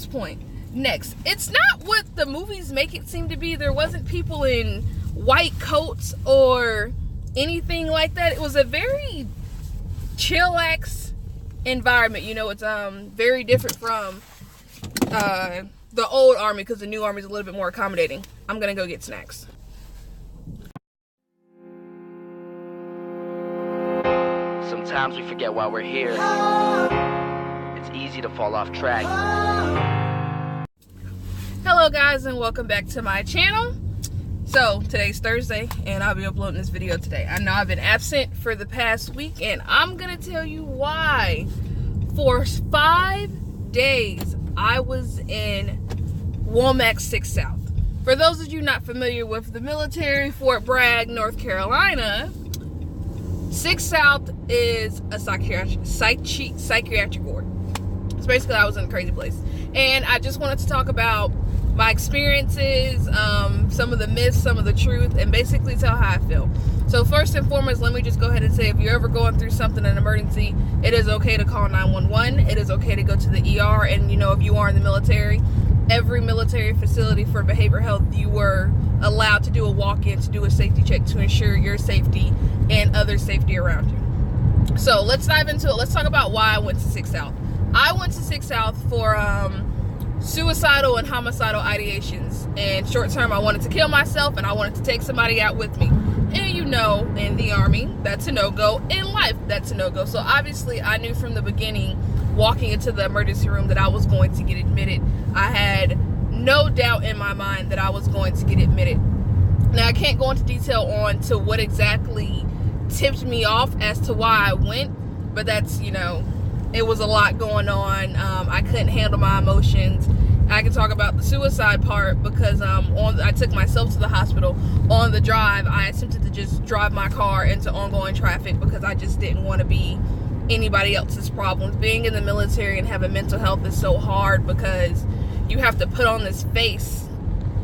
point. Next, it's not what the movies make it seem to be. There wasn't people in white coats or anything like that. It was a very chillax environment. You know, it's very different from the old army, because the new army is a little bit more accommodating. I'm gonna go get snacks. Sometimes we forget why we're here. It's easy to fall off track. Hello guys, and welcome back to my channel. So today's Thursday and I'll be uploading this video today. I know I've been absent for the past week and I'm gonna tell you why. For 5 days I was in Womack 6 South. For those of you not familiar with the military, Fort Bragg, North Carolina, 6 South is a psychiatric ward. So basically I was in a crazy place. And I just wanted to talk about my experiences, some of the myths, some of the truth, and basically tell how I feel. So first and foremost, let me just go ahead and say, if you're ever going through something, an emergency, it is okay to call 911. It is okay to go to the ER. And you know, if you are in the military, every military facility for behavioral health, you were allowed to do a walk-in, to do a safety check to ensure your safety and other safety around you. So let's dive into it. Let's talk about why I went to 6 South. I went to 6 South for suicidal and homicidal ideations. And short term, I wanted to kill myself and I wanted to take somebody out with me. And you know, in the Army, that's a no-go. In life, that's a no-go. So obviously, I knew from the beginning, walking into the emergency room, that I was going to get admitted. I had no doubt in my mind that I was going to get admitted. Now, I can't go into detail on to what exactly tipped me off as to why I went, but that's, you know, it was a lot going on. I couldn't handle my emotions. I can talk about the suicide part because I took myself to the hospital. On the drive, I attempted to just drive my car into ongoing traffic because I just didn't want to be anybody else's problems. Being in the military and having mental health is so hard because you have to put on this face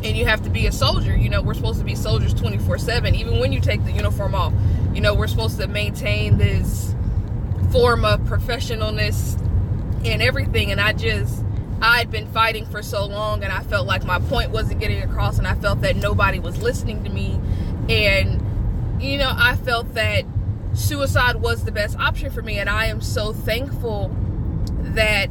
and you have to be a soldier. You know, we're supposed to be soldiers 24/7. Even when you take the uniform off, you know, we're supposed to maintain this form of professionalness and everything. And I'd been fighting for so long and I felt like my point wasn't getting across and I felt that nobody was listening to me. And, you know, I felt that suicide was the best option for me. And I am so thankful that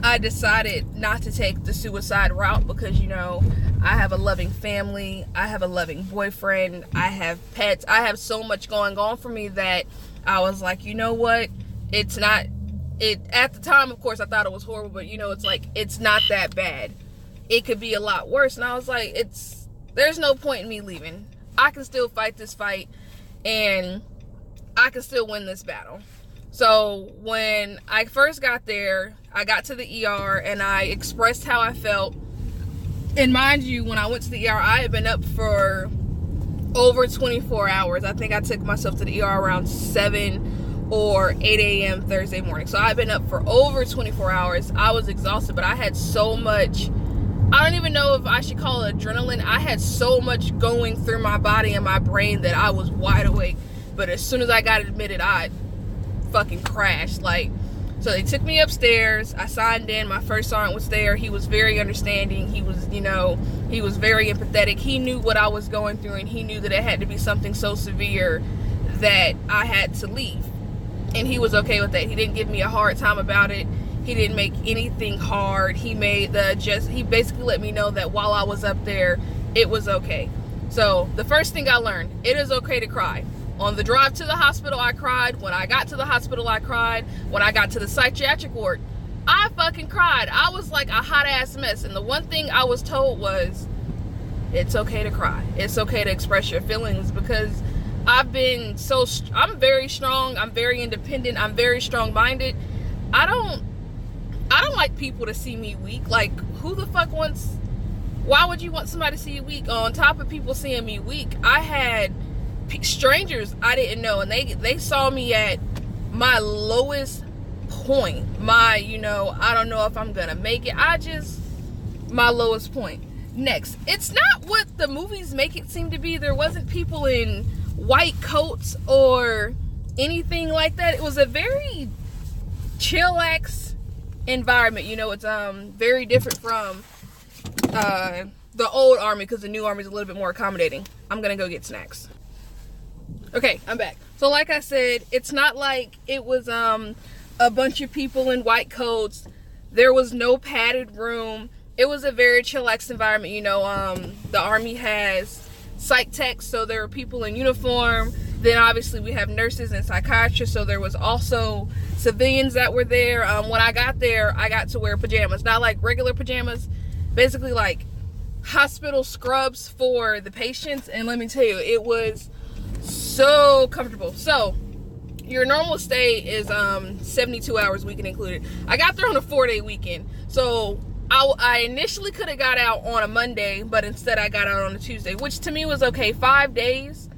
I decided not to take the suicide route because, you know, I have a loving family. I have a loving boyfriend. I have pets. I have so much going on for me that I was like, you know what? It's not, at the time, of course, I thought it was horrible, but you know, it's like, it's not that bad. It could be a lot worse. And I was like, there's no point in me leaving. I can still fight this fight and I can still win this battle. So when I first got there, I got to the ER and I expressed how I felt. And mind you, when I went to the ER, I had been up for over 24 hours. I think I took myself to the ER around 7 or 8 a.m. Thursday morning. So I've been up for over 24 hours. I was exhausted, but I had so much, I don't even know if I should call it adrenaline. I had so much going through my body and my brain that I was wide awake. But as soon as I got admitted, I fucking crashed. So they took me upstairs. I signed in. My first sergeant was there. He was very understanding. He was, you know, he was very empathetic. He knew what I was going through and he knew that it had to be something so severe that I had to leave. And he was okay with that. He didn't give me a hard time about it. He didn't make anything hard. He basically let me know that while I was up there, it was okay. So the first thing I learned, it is okay to cry. On the drive to the hospital, I cried. When I got to the hospital, I cried. When I got to the psychiatric ward, I fucking cried. I was like a hot ass mess. And the one thing I was told was, it's okay to cry. It's okay to express your feelings because I'm very strong. I'm very independent. I'm very strong-minded. I don't like people to see me weak. Like, who the fuck why would you want somebody to see you weak? On top of people seeing me weak, I had strangers I didn't know and they saw me at my lowest point, you know, I don't know if I'm gonna make it, my lowest point. Next, it's not what the movies make it seem to be. There wasn't people in white coats or anything like that. It was a very chillax environment. You know, it's very different from the old army, because the new army is a little bit more accommodating. I'm gonna go get snacks. Okay, I'm back. So like I said, it's not like it was a bunch of people in white coats. There was no padded room. It was a very chillax environment. You know, the army has psych techs, so there were people in uniform. Then obviously we have nurses and psychiatrists, so there was also civilians that were there. When I got there, I got to wear pajamas, not like regular pajamas, basically like hospital scrubs for the patients. And let me tell you, it was so comfortable. So your normal stay is 72 hours, weekend included. I got there on a 4-day weekend, so I initially could have got out on a Monday, but instead I got out on a Tuesday, which to me was okay. 5 days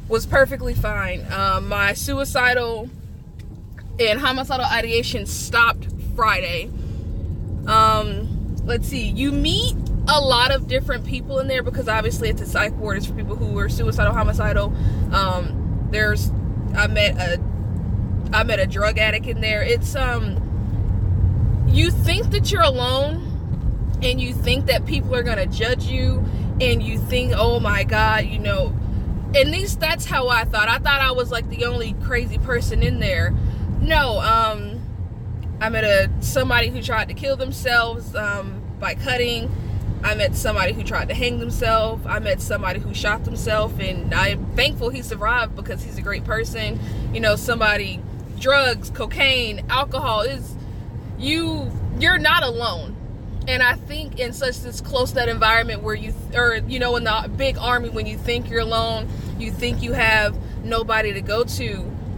was perfectly fine. My suicidal and homicidal ideation stopped Friday. Let's see, you meet a lot of different people in there, because obviously it's a psych ward. It's for people who are suicidal, homicidal. I met a drug addict in there. It's you think that you're alone, and you think that people are gonna judge you, and you think, oh my God, you know, at least that's how I thought. I thought I was like the only crazy person in there. No, I met somebody who tried to kill themselves by cutting. I met somebody who tried to hang themselves. I met somebody who shot themselves, and I'm thankful he survived because he's a great person. You know, somebody, drugs, cocaine, alcohol, you're not alone. And I think in such this close-knit environment where in the big army, when you think you're alone, you think you have nobody to go to.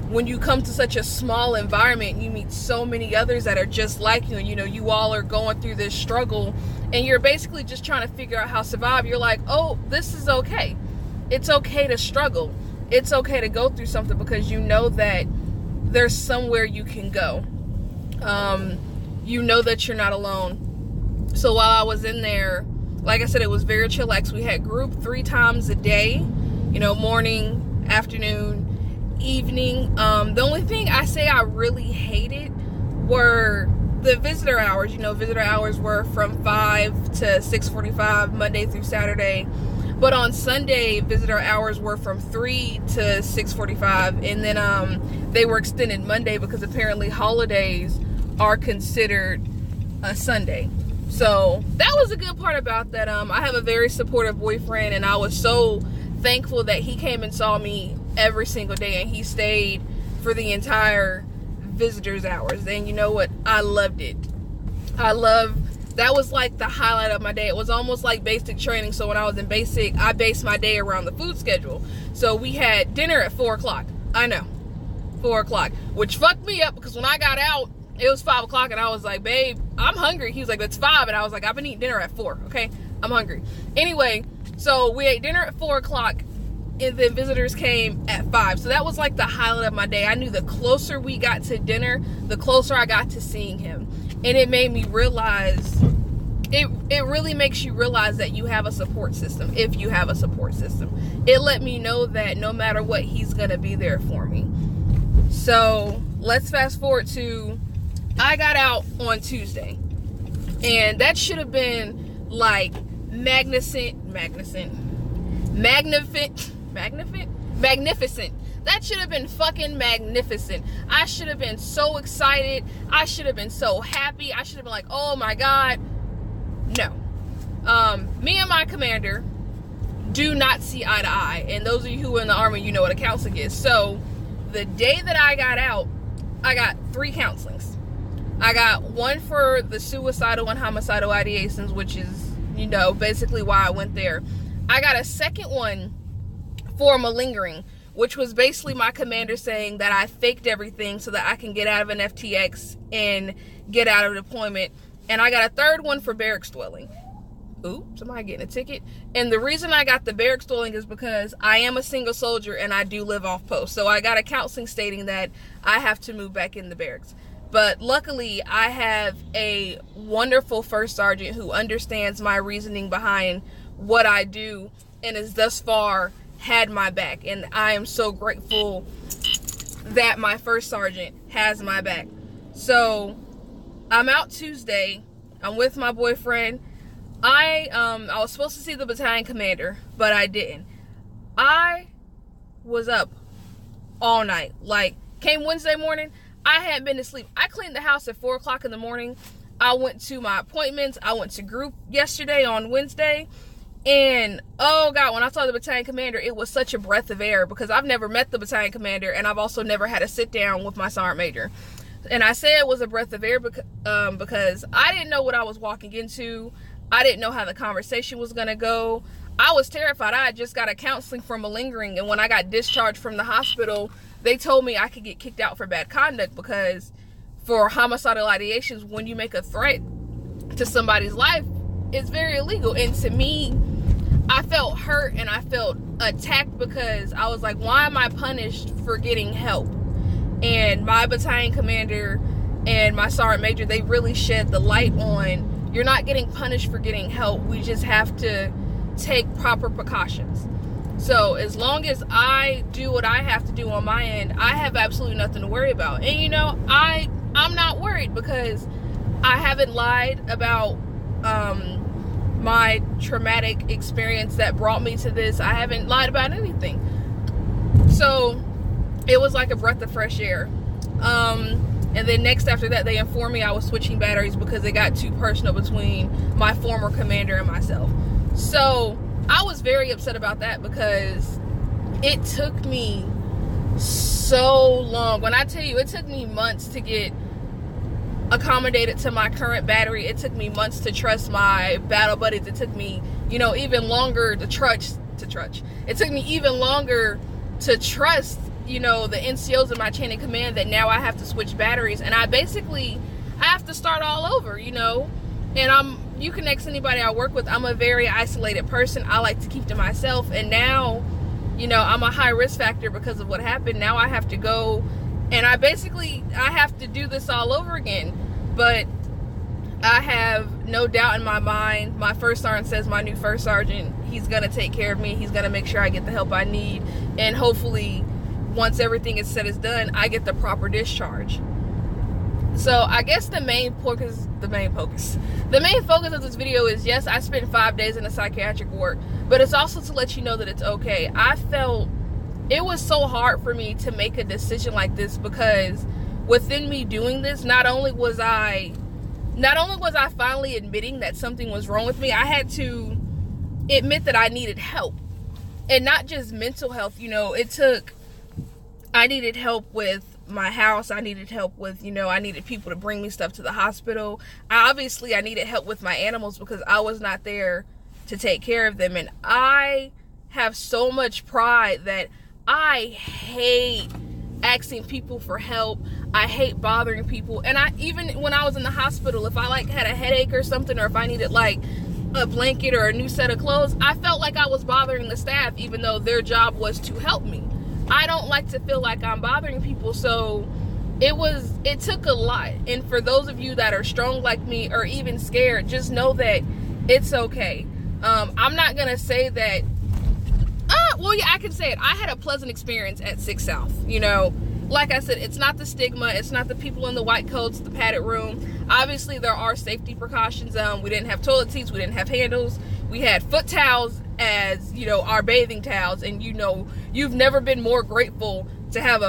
When you come to such a small environment, you meet so many others that are just like you, and you know, you all are going through this struggle, and you're basically just trying to figure out how to survive. You're like, oh, this is okay. It's okay to struggle. It's okay to go through something, because you know that there's somewhere you can go. You know that you're not alone. So while I was in there, like I said, it was very chillax. We had group 3 times a day, you know, morning, afternoon, evening. The only thing I say I really hated were the visitor hours. You know, visitor hours were from 5 to 6:45 Monday through Saturday, but on Sunday visitor hours were from 3 to 6:45, and then they were extended Monday because apparently holidays are considered a Sunday. So that was a good part about that. I have a very supportive boyfriend, and I was so thankful that he came and saw me every single day, and he stayed for the entire visitors hours. And you know what? I loved it. That was like the highlight of my day. It was almost like basic training. So when I was in basic, I based my day around the food schedule. So we had dinner at 4 o'clock. I know, 4 o'clock, which fucked me up, because when I got out, it was 5 o'clock, and I was like, babe, I'm hungry. He was like, it's 5. And I was like, I've been eating dinner at 4. Okay, I'm hungry. Anyway, so we ate dinner at 4 o'clock, and then visitors came at 5. So that was like the highlight of my day. I knew the closer we got to dinner, the closer I got to seeing him. And it made me realize, it really makes you realize that you have a support system, if you have a support system. It let me know that no matter what, he's gonna be there for me. So let's fast forward to, I got out on Tuesday, and that should have been like magnificent. That should have been fucking magnificent. I should have been so excited. I should have been so happy. I should have been like, oh my God. No. Me and my commander do not see eye to eye. And those of you who are in the Army, you know what a counseling is. So the day that I got out, I got 3 counselings. I got one for the suicidal and homicidal ideations, which is, you know, basically why I went there. I got a second one for malingering, which was basically my commander saying that I faked everything so that I can get out of an FTX and get out of deployment. And I got a third one for barracks dwelling. Ooh, somebody getting a ticket. And the reason I got the barracks dwelling is because I am a single soldier and I do live off post. So I got a counseling stating that I have to move back in the barracks. But luckily, I have a wonderful first sergeant who understands my reasoning behind what I do and has thus far had my back. And I am so grateful that my first sergeant has my back. So I'm out Tuesday. I'm with my boyfriend. I was supposed to see the battalion commander, but I didn't. I was up all night. Like, came Wednesday morning, I hadn't been to sleep. I cleaned the house at 4 o'clock in the morning. I went to my appointments. I went to group yesterday on Wednesday. And, oh God, when I saw the battalion commander, it was such a breath of air because I've never met the battalion commander, and I've also never had a sit down with my sergeant major. And I say it was a breath of air because I didn't know what I was walking into. I didn't know how the conversation was going to go. I was terrified. I had just got a counseling for malingering, and when I got discharged from the hospital, they told me I could get kicked out for bad conduct because for homicidal ideations, when you make a threat to somebody's life, it's very illegal. And to me, I felt hurt and I felt attacked because I was like, why am I punished for getting help? And my battalion commander and my sergeant major, they really shed the light on, you're not getting punished for getting help. We just have to take proper precautions. So as long as I do what I have to do on my end, I have absolutely nothing to worry about. And you know, I'm not worried because I haven't lied about my traumatic experience that brought me to this. I haven't lied about anything. So it was like a breath of fresh air. And then next after that, they informed me I was switching batteries because it got too personal between my former commander and myself. So I was very upset about that because it took me so long. When I tell you, it took me months to get accommodated to my current battery. It took me months to trust my battle buddies. It took me, you know, even longer to trust. It took me even longer to trust, you know, the NCOs in my chain of command that now I have to switch batteries. And I have to start all over, you know. And you can ask anybody I work with, I'm a very isolated person. I like to keep to myself. And now, you know, I'm a high risk factor because of what happened. Now I have to go and I have to do this all over again. But I have no doubt in my mind, my first sergeant says my new first sergeant, he's going to take care of me. He's going to make sure I get the help I need. And hopefully, once everything is said is done, I get the proper discharge. So I guess the main focus of this video is, yes, I spent 5 days in a psychiatric ward, but it's also to let you know that it's okay. I felt it was so hard for me to make a decision like this because within me doing this, not only was I finally admitting that something was wrong with me, I had to admit that I needed help. And not just mental health, you know, I needed help with my house. I needed help with, you know, I needed people to bring me stuff to the hospital. I needed help with my animals because I was not there to take care of them. And I have so much pride that I hate asking people for help. I hate bothering people. And even when I was in the hospital, if I like had a headache or something, or if I needed like a blanket or a new set of clothes, I felt like I was bothering the staff, even though their job was to help me. I don't like to feel like I'm bothering people, so it took a lot. And for those of you that are strong like me or even scared, just know that it's okay. I'm not gonna say that well, yeah, I can say it. I had a pleasant experience at 6 South, you know. Like I said, it's not the stigma, it's not the people in the white coats, the padded room. Obviously there are safety precautions. We didn't have toilet seats, we didn't have handles, we had foot towels as, you know, our bathing towels. And you know, you've never been more grateful to have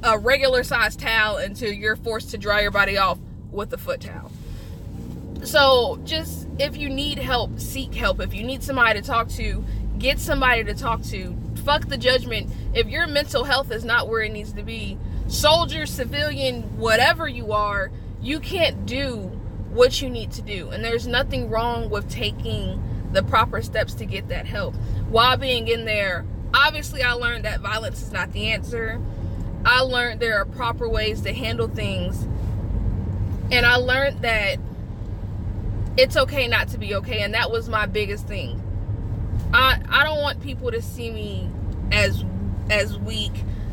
a regular size towel until you're forced to dry your body off with a foot towel. So just, if you need help, seek help. If you need somebody to talk to, get somebody to talk to. Fuck the judgment. If your mental health is not where it needs to be, soldier, civilian, whatever you are, you can't do what you need to do. And there's nothing wrong with taking the proper steps to get that help. While being in there, obviously I learned that violence is not the answer. I learned there are proper ways to handle things. And I learned that it's okay not to be okay. And that was my biggest thing. I don't want people to see me as weak.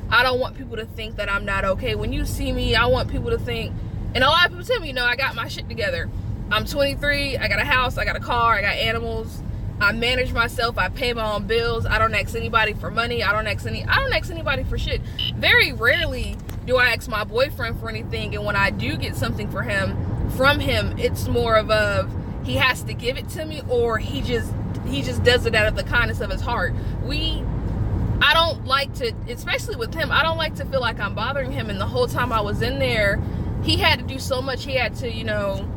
I don't want people to think that I'm not okay. When you see me, I want people to think, and a lot of people tell me, you know, I got my shit together. I'm 23, I got a house, I got a car, I got animals, I manage myself, I pay my own bills, I don't ask anybody for money, I don't ask anybody for shit. Very rarely do I ask my boyfriend for anything, and when I do get something for him, from him, it's more of a, he has to give it to me, or he just does it out of the kindness of his heart. I don't like to, especially with him, I don't like to feel like I'm bothering him. And the whole time I was in there, he had to do so much. He had to, you know,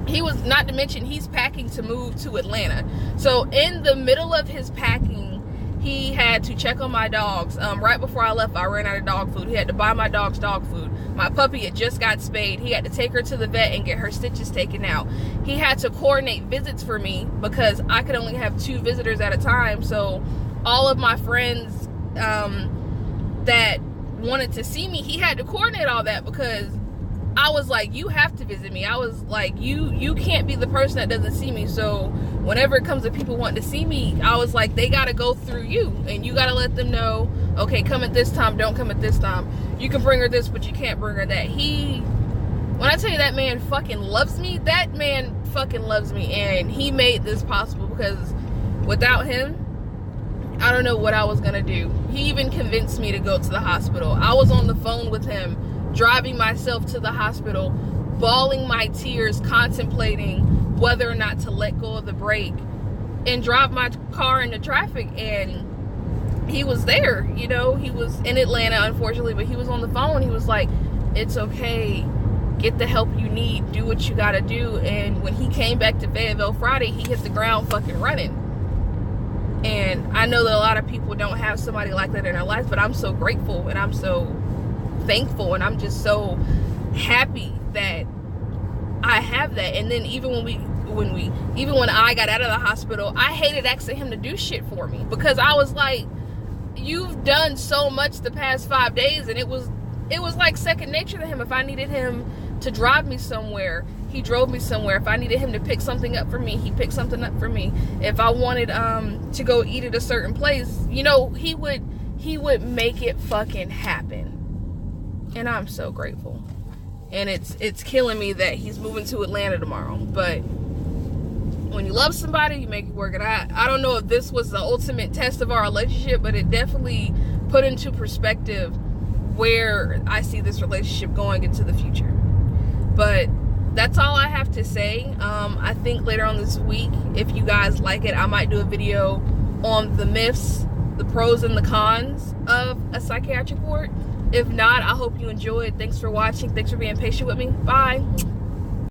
he was, not to mention, he's packing to move to Atlanta. So in the middle of his packing, he had to check on my dogs. Right before I left, I ran out of dog food. He had to buy my dogs dog food. My puppy had just got spayed. He had to take her to the vet and get her stitches taken out. He had to coordinate visits for me because I could only have 2 visitors at a time. So all of my friends that wanted to see me, he had to coordinate all that, because I was like, you have to visit me. I was like, you can't be the person that doesn't see me. So whenever it comes to people wanting to see me, I was like, they got to go through you, and you got to let them know, okay, come at this time, don't come at this time. You can bring her this, but you can't bring her that. When I tell you that man fucking loves me, that man fucking loves me, and he made this possible, because without him, I don't know what I was gonna do. He even convinced me to go to the hospital. I was on the phone with him, driving myself to the hospital, bawling my tears, contemplating whether or not to let go of the brake and drive my car into traffic. And he was there, you know, he was in Atlanta, unfortunately, but he was on the phone. He was like, it's okay, get the help you need, do what you gotta do. And when he came back to Fayetteville Friday, he hit the ground fucking running. And I know that a lot of people don't have somebody like that in their life, but I'm so grateful, and I'm so thankful, and I'm just so happy that I have that. And then even when I got out of the hospital, I hated asking him to do shit for me, because I was like, you've done so much the past 5 days, and it was like second nature to him. If I needed him to drive me somewhere, he drove me somewhere. If I needed him to pick something up for me, he picked something up for me. If I wanted to go eat at a certain place, you know, he would make it fucking happen. And I'm so grateful. And it's killing me that he's moving to Atlanta tomorrow. But when you love somebody, you make it work. And I don't know if this was the ultimate test of our relationship, but it definitely put into perspective where I see this relationship going into the future. But that's all I have to say. I think later on this week, if you guys like it, I might do a video on the myths, the pros and the cons of a psychiatric ward. If not, I hope you enjoyed. Thanks for watching. Thanks for being patient with me. Bye.